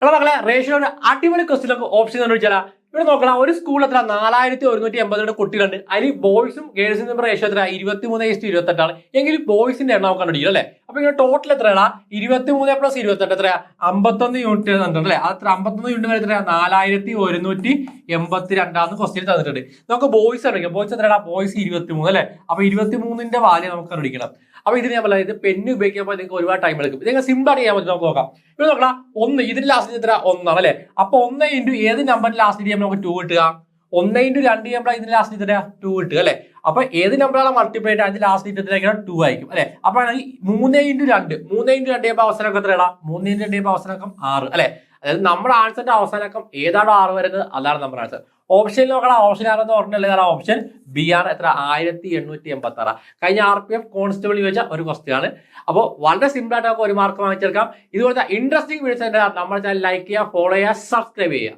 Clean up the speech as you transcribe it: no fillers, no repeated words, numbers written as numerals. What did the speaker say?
എടാ മക്കളെ റേഷ്യോ ഒരു അടിപൊളി ക്വസ്റ്റിനൊക്കെ ഓപ്ഷൻ എന്ന് വെച്ചാൽ ഇവിടെ നോക്കണം. ഒരു സ്കൂൾ എത്ര 4180 കുട്ടികളുണ്ട്. അതിൽ ബോയ്സും ഗേൾസും തമ്മിൽ റേഷ്യോ എത്ര 23:28 എങ്കിൽ ബോയ്സിന്റെ എണ്ണം നമുക്ക് കണ്ടുപിടിക്കും അല്ലെ. അപ്പൊ ഇങ്ങനെ ടോട്ടൽ എത്രയാണ് 23 + 28 എത്രയാ 51 യൂണിറ്റ് തന്നിട്ടുണ്ട് അല്ലെ. അത്ര 51 യൂണിറ്റ് വരെ എത്രയാ 4182 ക്വസ്റ്റ്യൻ തന്നിട്ടുണ്ട്. നമുക്ക് ബോയ്സ് അറിയിക്കാം. ബോയ്സ് എത്രയാണ് ബോയ്സ് 23 അല്ലെ. അപ്പൊ 23ന്റെ വാല്യൂ നമുക്ക് കണ്ടുപിടിക്കണം. അപ്പൊ ഇതിന് ഞാൻ പറയാം ഇത് പെണ്ണ് ഉപയോഗിക്കുമ്പോൾ നിങ്ങൾക്ക് ഒരുപാട് ടൈം എടുക്കും. ഇത് സിമ്പിൾ ആയിട്ട് ചെയ്യാൻ പറ്റും. നമുക്ക് നോക്കാം. ഇവിടെ നോക്കണം 1 ഇതിന്റെ ലാസ്റ്റ് എത്ര 1 അല്ലെ. അപ്പൊ 1 × ഏത് നമ്പറിന്റെ ലാസ്റ്റ് ചെയ്യുമ്പോൾ നമുക്ക് 2 കിട്ടുക. 1 × 2 ചെയ്യുമ്പോൾ ഇതിന്റെ ലാസ്റ്റ് എത്ര 2 കിട്ടുക അല്ലെ. അപ്പൊ ഏത് നമ്പറാണ് മൾട്ടിപ്ലൈ ആയിട്ട് അതിന്റെ ലാസ്റ്റ് എത്രയായിരിക്കും 2 ആയിരിക്കും അല്ലെ. അപ്പൊ 3 × 2 ചെയ്യുമ്പോൾ അവസാനം എത്രയാണ് 3 × 2 ചെയ്യുമ്പോൾ അവസാനം 6 അല്ലെ. അതായത് നമ്മുടെ ആൻസറിന്റെ അവസാനം ഏതാണോ 6 വരുന്നത് അതാണ് നമ്മുടെ ആൻസർ. ഓപ്ഷൻ നോക്കണം. ഓപ്ഷൻ ആണെന്ന് ഓർമ്മയില്ല. ഓപ്ഷൻ ബി ആണ്. എത്ര 1886 കഴിഞ്ഞ RPF കോൺസ്റ്റബിൾ ചോദിച്ച ഒരു ക്വസ്റ്റ്യൻ ആണ്. അപ്പോൾ വളരെ സിമ്പിൾ ആയിട്ട് നമുക്ക് ഒരു മാർക്ക് വാങ്ങിച്ചെടുക്കാം. ഇതുപോലത്തെ ഇൻട്രസ്റ്റിംഗ് വീഡിയോസ് നമ്മുടെ ചാനൽ ലൈക്ക് ചെയ്യുക, ഫോളോ ചെയ്യുക, സബ്സ്ക്രൈബ് ചെയ്യുക.